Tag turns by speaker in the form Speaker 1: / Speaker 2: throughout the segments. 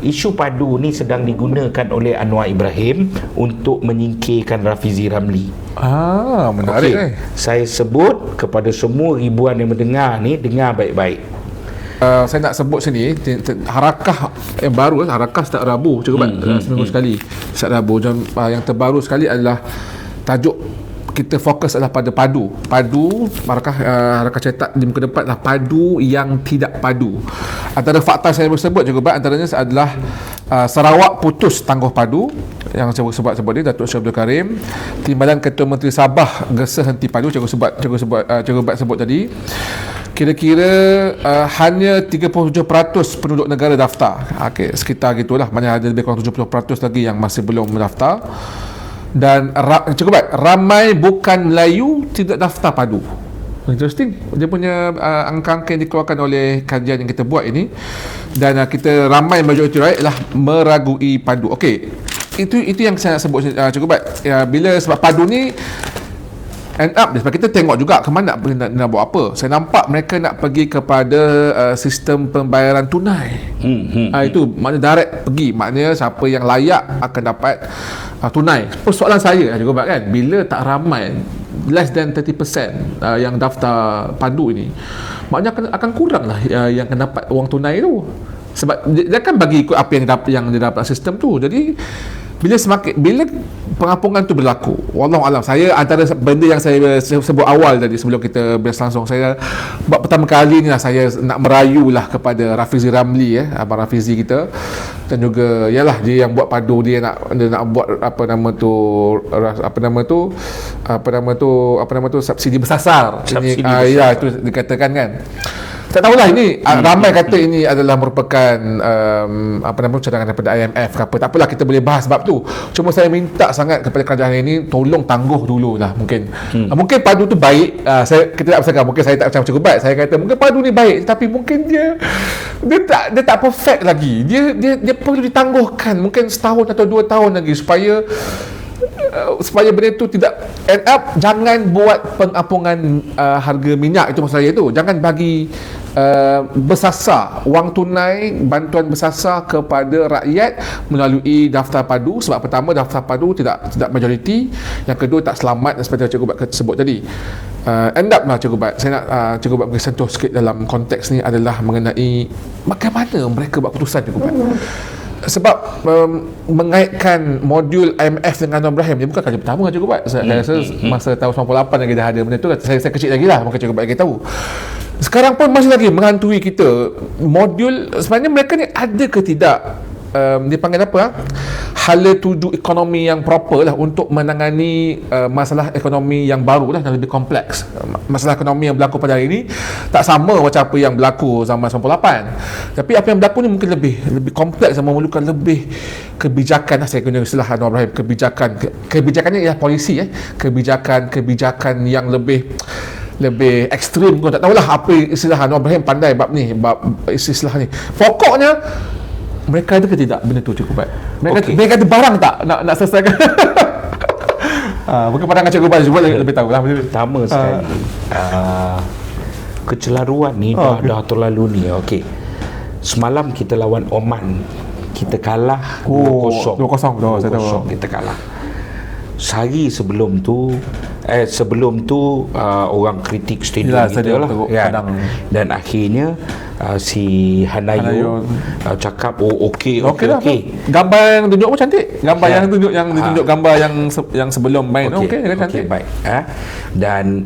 Speaker 1: Isu padu ni sedang digunakan oleh Anwar Ibrahim untuk menyingkirkan Rafizi Ramli.
Speaker 2: Menarik.
Speaker 1: Saya sebut kepada semua ribuan yang mendengar ni, dengar baik-baik.
Speaker 2: Saya nak sebut sini harakah yang baru, harakah setiap Rabu cukup seminggu sekali setiap Rabu. Yang terbaru sekali adalah tajuk kita fokus adalah pada padu. Harakah cetak di muka depan adalah padu yang tidak padu. Antara fakta saya sebut juga antaranya adalah Sarawak putus tangguh padu yang saya sebut ni, Datuk Seri Abdul Karim. Timbalan Ketua Menteri Sabah gesa henti padu, Cikgu sebut tadi. Kira-kira hanya 37% penduduk negara daftar. Sekitar gitulah. Maknanya ada lebih kurang 70% lagi yang masih belum mendaftar. Dan ramai bukan Melayu tidak daftar padu. Interesting. Dia punya angka-angka yang dikeluarkan oleh kajian yang kita buat ini. Dan kita ramai majoriti rakyat adalah meragui padu. Itu yang saya nak sebut cukup baik. Bila sebab padu ni end up, sebab kita tengok juga ke mana nak buat apa. Saya nampak mereka nak pergi kepada sistem pembayaran tunai. Itu maknanya direct pergi, maknanya siapa yang layak akan dapat tunai. Persoalan saya juga kan, bila tak ramai, less than 30% yang daftar padu ini, maknanya akan kurang lah yang akan dapat wang tunai tu. Sebab dia kan bagi ikut apa yang dia dapat sistem tu. Jadi bila pengampungan tu berlaku, wallahualam, saya antara benda yang saya sebut awal tadi sebelum kita berlangsung, saya buat pertama kali ni lah, saya nak merayu lah kepada Rafizi Ramli, Abang Rafizi kita, dan juga yalah dia yang buat padu, dia nak buat apa nama tu subsidi bersasar. Ya, itu dikatakan kan. Tak tahulah ini, ramai kata ini adalah merupakan cadangan daripada IMF ke apa. Tak apalah, kita boleh bahas sebab tu. Cuma saya minta sangat kepada kerajaan ini, tolong tangguh dululah mungkin. Mungkin padu tu baik. Kita tak bersangka, mungkin saya tak macam cukup baik. Saya kata mungkin padu ni baik, tapi mungkin dia tak perfect lagi. Dia perlu ditangguhkan mungkin setahun atau 2 tahun lagi supaya benda tu tidak end up. Jangan buat pengampungan harga minyak, itu masalah itu. Jangan bagi bersasar wang tunai, bantuan bersasar kepada rakyat melalui daftar padu. Sebab pertama, daftar padu tidak majoriti. Yang kedua, tak selamat seperti yang Cikgu Bat sebut tadi. End up lah Cikgu Bat, saya nak Cikgu Bat beri sentuh sikit dalam konteks ni adalah mengenai bagaimana mereka buat keputusan, Cikgu Bat. Sebab mengaitkan modul IMF dengan Anwar Ibrahim, dia bukan kali pertama Cikgu Bat. Saya rasa masa tahun 98 lagi dah ada benda tu. Saya kecil lagi lah, mungkin Cikgu Bat lagi tahu. Sekarang pun masih lagi menghantui kita. Modul sebenarnya mereka ni ada ke tidak, dia panggil apa, hala tuju ekonomi yang proper lah untuk menangani masalah ekonomi yang baru lah, yang lebih kompleks. Masalah ekonomi yang berlaku pada hari ini tak sama macam apa yang berlaku zaman 98. Tapi apa yang berlaku ni mungkin lebih kompleks dan memerlukan lebih kebijakan lah. Saya guna istilah Anwar Ibrahim, kebijakannya ialah polisi, kebijakan yang lebih ekstrim. Kau tak tahulah apa istilah Anwar Ibrahim, pandai bab istilah ni. Pokoknya mereka ada ke tidak benda tu Cikgu Bat? Mereka ada barang tak nak selesaikan? Mungkin pandangan Cikgu Bat cuba lebih tahu lah.
Speaker 1: Pertama sekali, kecelaruan ni dah terlalu ni. Semalam kita lawan Oman, kita kalah 2-0. 2-0 kita kalah. Sehari sebelum tu orang kritik stadium kita lah kan? Dan akhirnya si Hanayo cakap okey.
Speaker 2: Gambar yang tunjuk pun cantik. Gambar yang ditunjuk gambar yang sebelum main. Cantik.
Speaker 1: Baik. Dan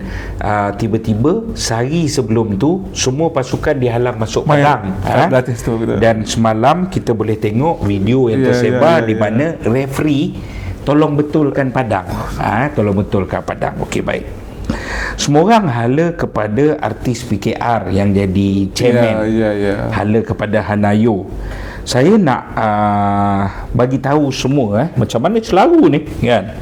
Speaker 1: tiba-tiba sehari sebelum tu semua pasukan dihalang masuk padang. Dan semalam kita boleh tengok video yang tersebar di mana referee tolong betulkan padang. Okey, baik. Semua orang hala kepada artis PKR yang jadi chairman. Hala kepada Hanayo. Saya nak bagi tahu semua macam mana selalu ni kan.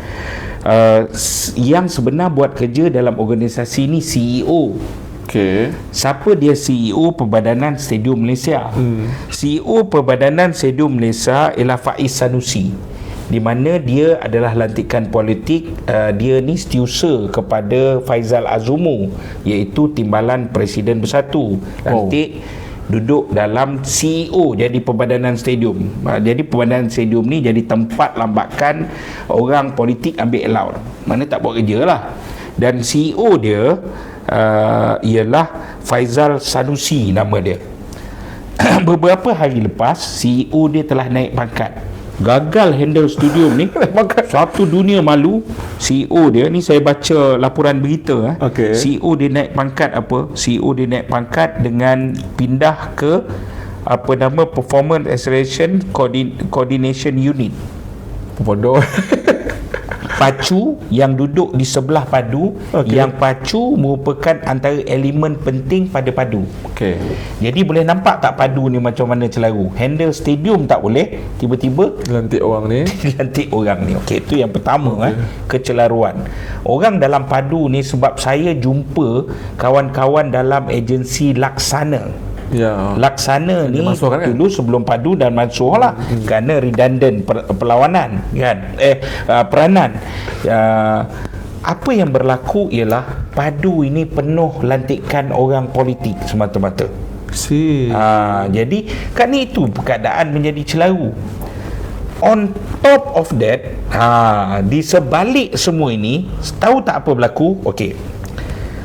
Speaker 1: Yang sebenar buat kerja dalam organisasi ni CEO. Siapa dia CEO Perbadanan Stadium Malaysia? CEO Perbadanan Stadium Malaysia ialah Faiz Sanusi, di mana dia adalah lantikan politik. Dia ni setiausaha kepada Faizal Azumu, iaitu Timbalan Presiden Bersatu, lantik duduk dalam CEO jadi Perbadanan Stadium. Jadi Perbadanan Stadium ni jadi tempat lambakan orang politik ambil allowance. Mana tak buat kerja lah. Dan CEO dia ialah Faizal Sanusi nama dia. Beberapa hari lepas CEO dia telah naik pangkat. Gagal handle studio ni. Satu dunia malu. CEO dia ni, saya baca laporan berita CEO dia naik pangkat apa? CEO dia naik pangkat dengan pindah ke Performance Acceleration Coordination Unit.
Speaker 2: Bodoh.
Speaker 1: Pacu yang duduk di sebelah padu, yang pacu merupakan antara elemen penting pada padu. Jadi boleh nampak tak padu ni macam mana celaru. Handle stadium tak boleh, tiba-tiba
Speaker 2: lantik orang ni.
Speaker 1: Lantik orang ni. Itu yang pertama kecelaruan. Orang dalam padu ni, sebab saya jumpa kawan-kawan dalam agensi Laksana. Laksana ni dulu sebelum padu dan Mansuh lah, kerana redundant perlawanan kan, peranan. Apa yang berlaku ialah padu ini penuh lantikan orang politik semata-mata. Jadi kan itu keadaan menjadi celaru. On top of that, di sebalik semua ini, tahu tak apa berlaku?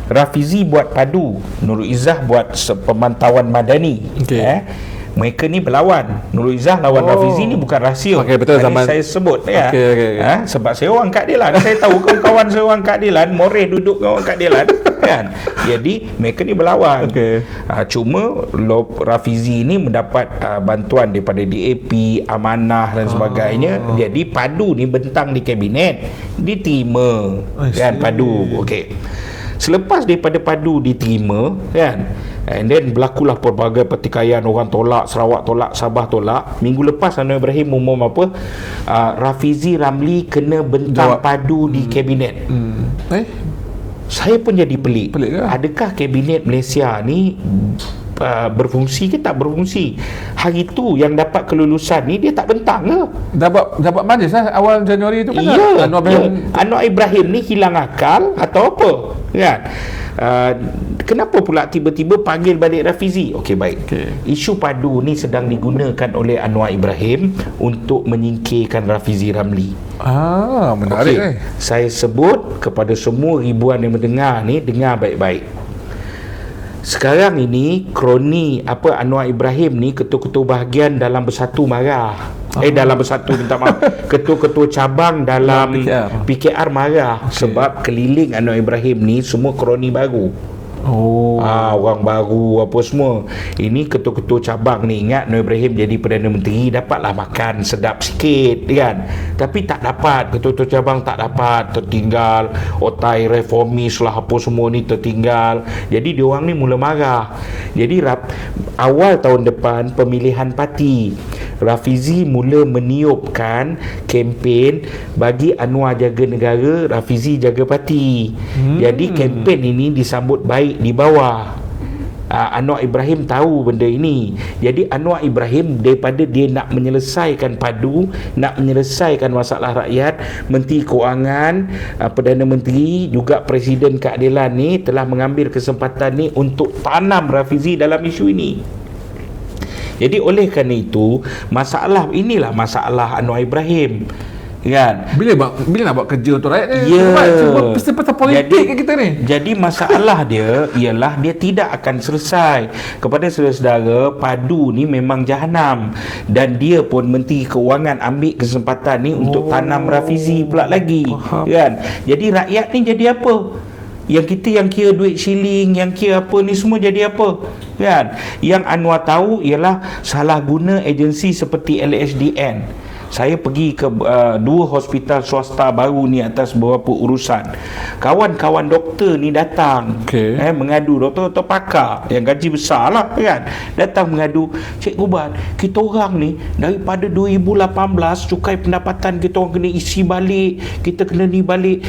Speaker 1: Rafizi buat padu, Nurul Izzah buat pemantauan madani. Mereka ni berlawan. Nurul Izzah lawan Rafizi ni bukan rahsia.
Speaker 2: Betul, zaman
Speaker 1: saya sebut sebab saya orang keadilan. Saya tahu kawan-kawan saya orang keadilan, Moreh duduk dengan orang keadilan kan. Jadi mereka ni berlawan. Cuma Rafizi ni mendapat bantuan daripada DAP, amanah dan sebagainya. Jadi padu ni bentang di kabinet, diterima kan padu. Selepas daripada padu diterima kan, and then berlakulah pelbagai pertikaian, orang tolak, Sarawak tolak, Sabah tolak. Minggu lepas Anwar Ibrahim umum apa, Rafizi Ramli kena bentang padu di kabinet. Saya pun jadi pelik adakah kabinet Malaysia ni berfungsi ke tak berfungsi? Hari tu yang dapat kelulusan ni dia tak bentang ke?
Speaker 2: Dapat majlis lah awal Januari tu kan.
Speaker 1: Anwar Ibrahim ni hilang akal atau apa kan? Kenapa pula tiba-tiba panggil balik Rafizi? Isu padu ni sedang digunakan oleh Anwar Ibrahim untuk menyingkirkan Rafizi Ramli.
Speaker 2: Menarik.
Speaker 1: Saya sebut kepada semua ribuan yang mendengar ni, dengar baik-baik. Sekarang ini kroni Anwar Ibrahim ni, ketua-ketua bahagian dalam Bersatu marah. Dalam Bersatu, minta maaf, ketua-ketua cabang dalam PKR marah sebab keliling Anwar Ibrahim ni semua kroni baru. Orang baru apa semua. Ini ketua-ketua cabang ni, ingat Anwar Ibrahim jadi Perdana Menteri, dapatlah makan sedap sikit kan. Tapi tak dapat, ketua-ketua cabang tak dapat, tertinggal. Otai reformis lah apa semua ni tertinggal. Jadi diorang ni mula marah. Jadi awal tahun depan pemilihan parti, Rafizi mula meniupkan kempen bagi Anwar jaga negara, Rafizi jaga parti. Jadi kempen ini disambut baik di bawah. Anwar Ibrahim tahu benda ini. Jadi Anwar Ibrahim, daripada dia nak menyelesaikan padu, nak menyelesaikan masalah rakyat, Menteri Kewangan, Perdana Menteri, juga Presiden Keadilan ni telah mengambil kesempatan ni untuk tanam Rafizi dalam isu ini. Jadi oleh kerana itu, masalah inilah masalah Anwar Ibrahim kan. Bila
Speaker 2: nak buat kerja untuk rakyat ni? Pasal politik kita ni.
Speaker 1: Jadi masalah dia ialah dia tidak akan selesai. Kepada saudara-saudara, padu ni memang jahanam. Dan dia pun Menteri Kewangan ambil kesempatan ni untuk tanam Rafizi pula lagi. Kan? Jadi rakyat ni jadi apa? Yang kita yang kira duit shilling, yang kira apa ni semua jadi apa kan? Yang Anwar tahu ialah salah guna agensi seperti LHDN. Saya pergi ke dua hospital swasta baru ni atas beberapa urusan. Kawan-kawan doktor ni datang mengadu, doktor-doktor pakar yang gaji besar lah kan, datang mengadu, Cik Gubat, kita orang ni daripada 2018 cukai pendapatan kita orang kena isi balik, kita kena ni balik.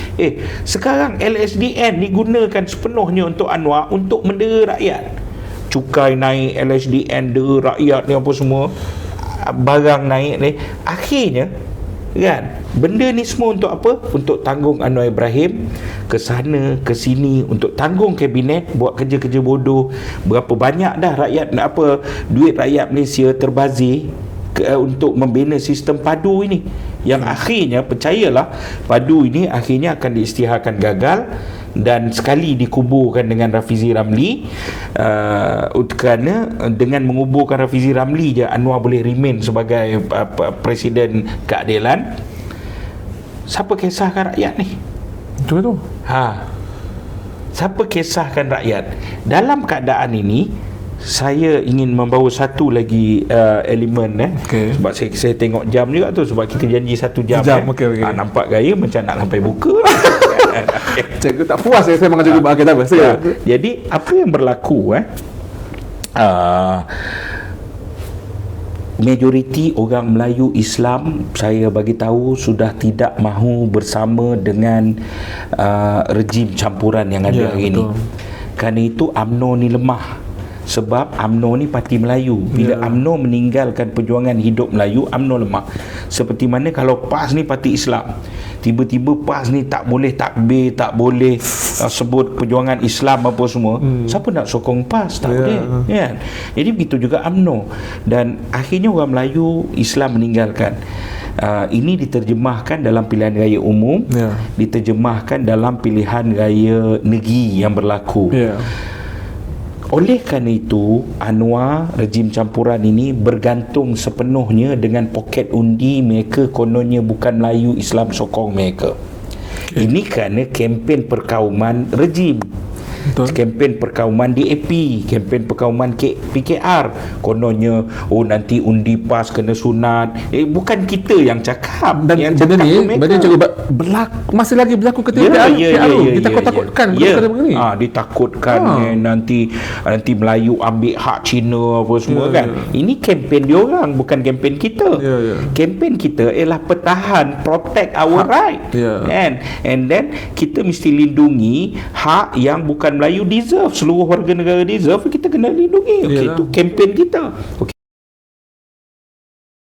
Speaker 1: Sekarang LSDN digunakan sepenuhnya untuk Anwar untuk mendera rakyat. Cukai naik, LSDN dera rakyat ni apa semua, barang naik ni. Akhirnya kan. Benda ni semua untuk apa? Untuk tanggung Anwar Ibrahim ke sana ke sini, untuk tanggung kabinet, buat kerja-kerja bodoh. Berapa banyak dah rakyat, duit rakyat Malaysia terbazir untuk membina sistem padu ini, yang akhirnya, percayalah, padu ini akhirnya akan diisytiharkan gagal dan sekali dikuburkan dengan Rafizi Ramli, kerana dengan menguburkan Rafizi Ramli je Anwar boleh remain sebagai Presiden Keadilan. Siapa kisahkan rakyat ni?
Speaker 2: Betul tu.
Speaker 1: Siapa kisahkan rakyat? Dalam keadaan ini, saya ingin membawa satu lagi elemen sebab saya tengok jam juga tu, sebab kita janji 1 jam,
Speaker 2: okay.
Speaker 1: Nampak gaya macam nak sampai buka.
Speaker 2: Cikgu tak puas saya mengajar cikgu bagi apa saya.
Speaker 1: Jadi apa yang berlaku majoriti orang Melayu Islam, saya bagi tahu, sudah tidak mahu bersama dengan rejim campuran yang ada hari ini. Kerana itu UMNO ni lemah. Sebab UMNO ni parti Melayu. Bila UMNO meninggalkan perjuangan hidup Melayu, UMNO lemah. Seperti mana kalau PAS ni parti Islam, tiba-tiba PAS ni tak boleh takbir, tak boleh sebut perjuangan Islam apa semua, siapa nak sokong PAS? Tak boleh, kan? Jadi begitu juga UMNO. Dan akhirnya orang Melayu Islam meninggalkan. Ini diterjemahkan dalam pilihan raya umum, diterjemahkan dalam pilihan raya negeri yang berlaku. Oleh kerana itu, Anwar, rejim campuran ini bergantung sepenuhnya dengan poket undi mereka, kononnya bukan Melayu Islam sokong mereka. Ini kerana kempen perkauman rejim. Kempen perkauman DAP, kempen perkauman PKR, kononnya nanti undi PAS kena sunat. Bukan kita yang cakap. Dan yang
Speaker 2: benda ni masih lagi berlaku ketika ditakut-takutkan
Speaker 1: ditakutkan nanti Melayu ambil hak Cina apa semua kan. Ini kempen dia orang, bukan kempen kita. Kempen kita ialah pertahan, protect our right, and then kita mesti lindungi hak yang bukan Melayu deserve, seluruh warga negara deserve, kita kena lindungi. Itu kempen kita.